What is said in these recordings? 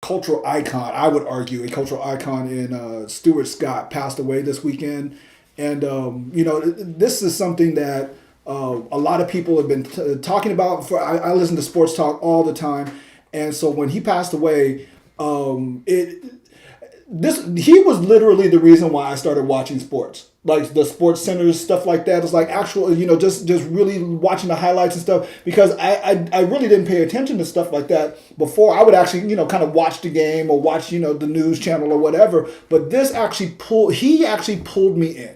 cultural icon, I would argue, a cultural icon in Stuart Scott passed away this weekend. And, this is something that a lot of people have been talking about. I listen to sports talk all the time. And so when he passed away, he was literally the reason why I started watching sports, like the sports centers, stuff like that. It's like actual, just really watching the highlights and stuff, because I really didn't pay attention to stuff like that before. I would actually, kind of watch the game or watch, the news channel or whatever. But he actually pulled me in.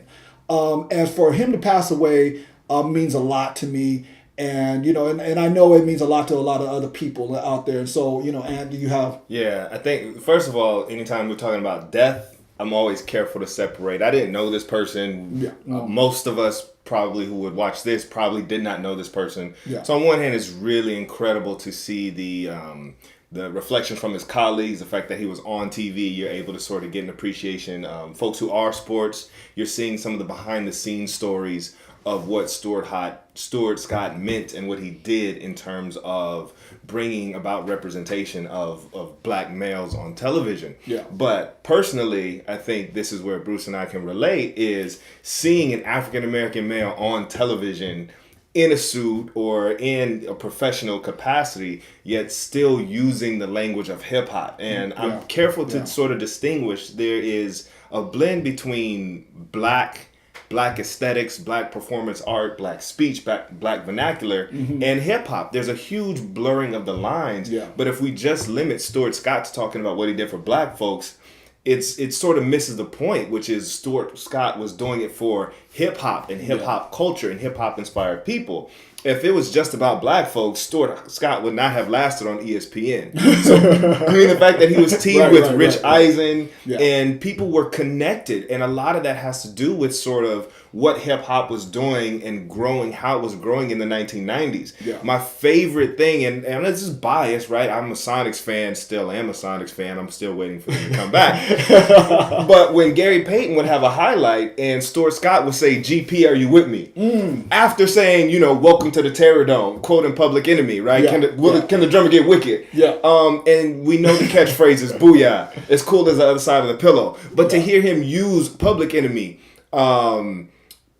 And for him to pass away means a lot to me. And, and I know it means a lot to a lot of other people out there. And so, and you have... Yeah, I think, first of all, anytime we're talking about death, I'm always careful to separate. I didn't know this person. Yeah. Most of us probably who would watch this probably did not know this person. Yeah. So on one hand, it's really incredible to see the reflections from his colleagues, the fact that he was on TV, you're able to sort of get an appreciation. Folks who are sports, you're seeing some of the behind-the-scenes stories of what Stuart Scott meant and what he did in terms of bringing about representation of black males on television. Yeah. But personally, I think this is where Bruce and I can relate, is seeing an African-American male on television in a suit or in a professional capacity, yet still using the language of hip-hop. And I'm careful to sort of distinguish. There is a blend between black aesthetics, black performance art, black speech, black vernacular, and hip-hop. There's a huge blurring of the lines. Yeah. But if we just limit Stuart Scott to talking about what he did for black folks, it sort of misses the point, which is Stuart Scott was doing it for hip-hop and hip-hop culture and hip-hop inspired people. If it was just about black folks, Stuart Scott would not have lasted on ESPN. So, I mean, the fact that he was teamed with Rich Eisen and people were connected. And a lot of that has to do with sort of what hip hop was doing and growing, how it was growing in the 1990s. Yeah. My favorite thing, and this is biased, right? I'm a Sonics fan, still am a Sonics fan. I'm still waiting for them to come back. But when Gary Payton would have a highlight and Stuart Scott would say, "GP, are you with me?" After saying, welcome to the Terror Dome, quoting Public Enemy, right? Yeah. Can the drummer get wicked? Yeah. And we know the catchphrase is "Booyah." It's cool as the other side of the pillow. But to hear him use Public Enemy,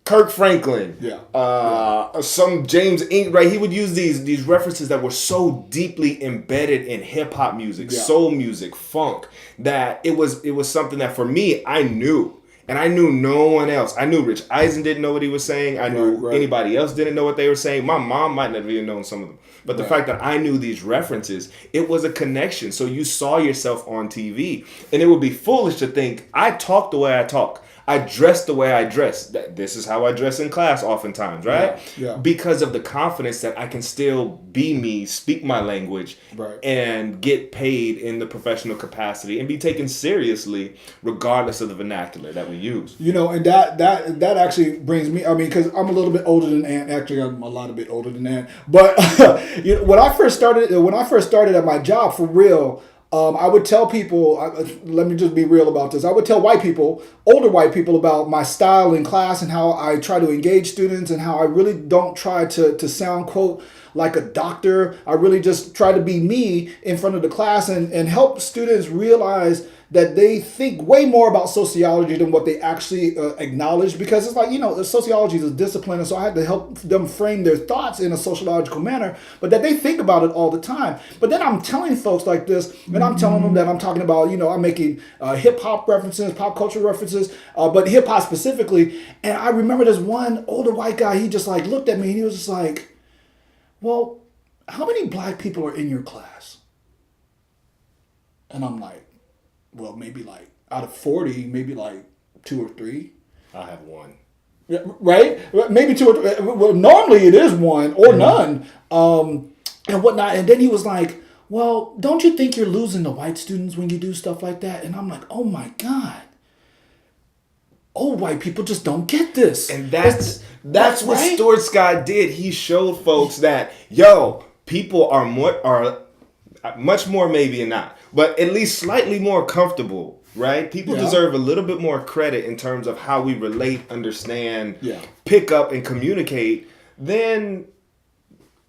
Kirk Franklin, some James Inc., right? He would use these references that were so deeply embedded in hip hop music, soul music, funk, that it was something that for me I knew. And I knew no one else. I knew Rich Eisen didn't know what he was saying. I knew anybody else didn't know what they were saying. My mom might not have even known some of them. But the fact that I knew these references, it was a connection. So you saw yourself on TV. And it would be foolish to think, I talk the way I talk. I dress the way I dress. This is how I dress in class oftentimes, right? Yeah. Because of the confidence that I can still be me, speak my language, and get paid in the professional capacity and be taken seriously regardless of the vernacular that we use. And that actually brings me, because I'm a little bit older than Ant. Actually, I'm a lot bit older than Ant. But when I first started at my job, for real, I would tell people, let me just be real about this. I would tell older white people about my style in class and how I try to engage students and how I really don't try to sound, quote, like a doctor. I really just try to be me in front of the class and help students realize that they think way more about sociology than what they actually acknowledge, because it's like, sociology is a discipline, and so I had to help them frame their thoughts in a sociological manner, but that they think about it all the time. But then I'm telling folks like this, and I'm telling them that I'm talking about, I'm making hip-hop references, pop culture references, but hip-hop specifically. And I remember this one older white guy, he just like looked at me and he was just like, "Well, how many black people are in your class?" And I'm like, well, maybe like out of 40, maybe like 2 or 3. I have 1. Yeah, right? Maybe 2 or 3. Well, normally it is 1 or none, and whatnot. And then he was like, "Well, don't you think you're losing the white students when you do stuff like that?" And I'm like, oh my God. Old white people just don't get this. And that's what right? Stuart Scott did. He showed folks that, people are much more, maybe not, but at least slightly more comfortable, right? People deserve a little bit more credit in terms of how we relate, understand, pick up, and communicate than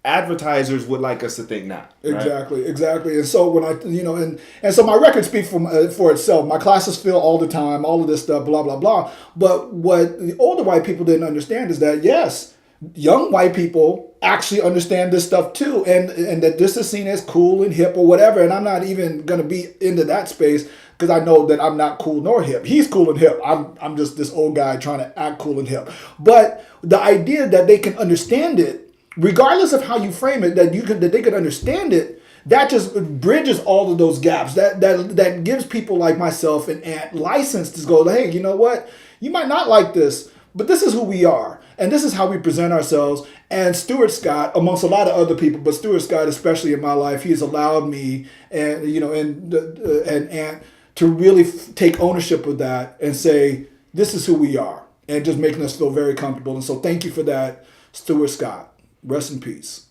advertisers would like us to think not. Right? Exactly. And so when and so my record speaks for itself. My classes fill all the time, all of this stuff, blah, blah, blah. But what the older white people didn't understand is that, yes, young white people actually understand this stuff too, and that this is seen as cool and hip or whatever. And I'm not even going to be into that space because I know that I'm not cool nor hip. He's cool and hip. I'm just this old guy trying to act cool and hip. But the idea that they can understand it, regardless of how you frame it, that they can understand it, that just bridges all of those gaps. That gives people like myself and Ant license to go, hey, you know what? You might not like this, but this is who we are, and this is how we present ourselves. And Stuart Scott, amongst a lot of other people, but Stuart Scott especially in my life, he has allowed me and Ant to really take ownership of that and say, this is who we are, and just making us feel very comfortable. And so thank you for that, Stuart Scott. Rest in peace.